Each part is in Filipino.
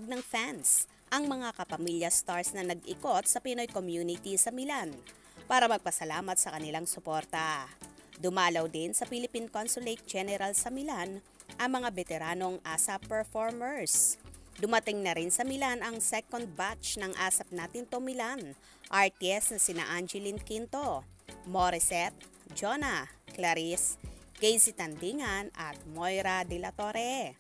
Tumunog ng fans ang mga kapamilya stars na nag-ikot sa Pinoy community sa Milan para magpasalamat sa kanilang suporta. Dumalaw din sa Philippine Consulate General sa Milan ang mga veteranong ASAP performers. Dumating na rin sa Milan ang second batch ng ASAP Natin to Milan, artists na sina Angeline Quinto, Morissette, Jonah, Clarice, Casey Tandingan at Moira de la Torre.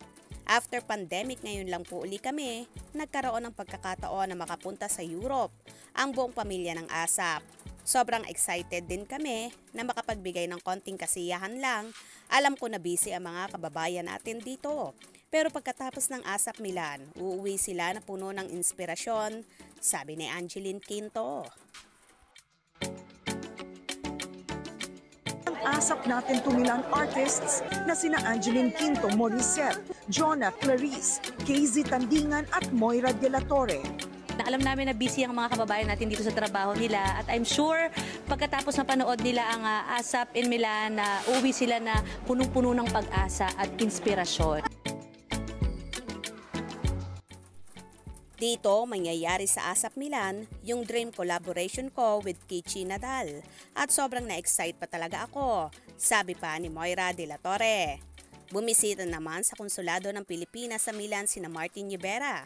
After pandemic ngayon lang po uli kami, nagkaroon ng pagkakataon na makapunta sa Europe ang buong pamilya ng ASAP. Sobrang excited din kami na makapagbigay ng konting kasiyahan lang. Alam ko na busy ang mga kababayan natin dito. Pero pagkatapos ng ASAP Milan, uuwi sila na puno ng inspirasyon, sabi ni Angeline Quinto. ASAP Natin to Milan artists na sina Angeline Quinto, Morissette, Jonah, Clarice, Casey Tandingan at Moira de la Torre. Alam namin na busy ang mga kababayan natin dito sa trabaho nila at I'm sure pagkatapos na panood nila ang ASAP in Milan na uwi sila na punong-puno ng pag-asa at inspirasyon. Dito, mangyayari sa ASAP Milan yung dream collaboration ko with Kichi Nadal. At sobrang na-excite pa talaga ako, sabi pa ni Moira de la Torre. Bumisita naman sa konsulado ng Pilipinas sa Milan sina Martin Rivera,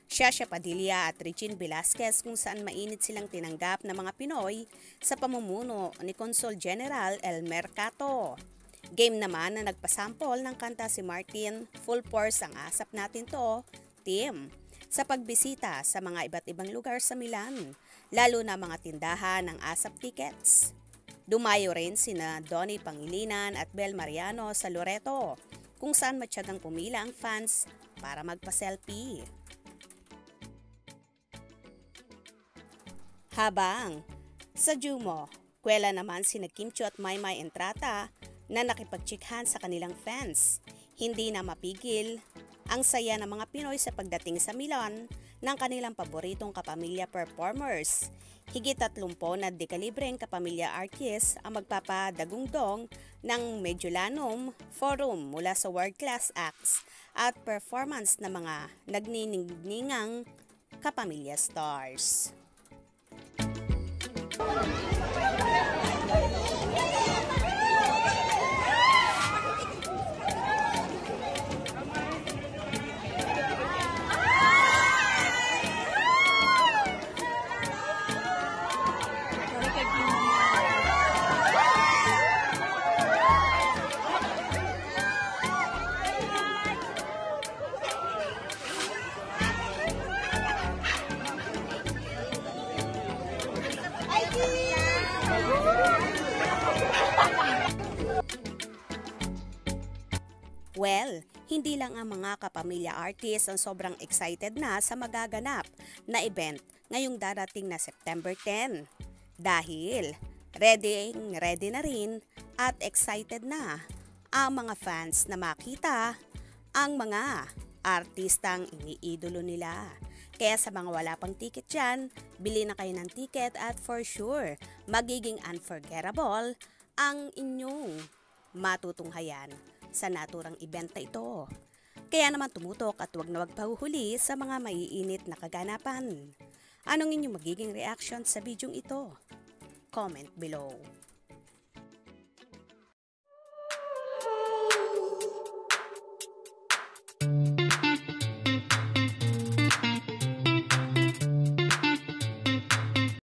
Shasha Padilla at Regine Velasquez kung saan mainit silang tinanggap ng mga Pinoy sa pamumuno ni Consul General Elmer Cato. Game naman na nagpasample ng kanta si Martin, full force ang ASAP Natin to team sa pagbisita sa mga iba't ibang lugar sa Milan, lalo na mga tindahan ng ASAP tickets. Dumayo rin sina Donnie Pangilinan at Bel Mariano sa Loreto, kung saan matyagang pumila ang fans para magpa-selfie. Habang sa Jumo, kwela naman sina Kimcho at Maymay Entrata na nakipagtsikhan sa kanilang fans. Hindi na mapigil ang saya ng mga Pinoy sa pagdating sa Milan ng kanilang paboritong kapamilya performers. Higit 30 na dekalibreng kapamilya artists ang magpapadagungdong ng Mediolanum Forum mula sa world-class acts at performance ng mga nagniningningang kapamilya stars. Well, hindi lang ang mga kapamilya artists ang sobrang excited na sa magaganap na event ngayong darating na September 10. Dahil ready na rin at excited na ang mga fans na makita ang mga artistang iniidolo nila. Kaya sa mga wala pang ticket dyan, bili na kayo ng ticket at for sure, magiging unforgettable ang inyong matutunghayan sa naturang event na ito. Kaya naman tumutok at huwag na huwag pahuhuli sa mga maiinit na kaganapan. Anong inyong magiging reaction sa bidyong ito? Comment below.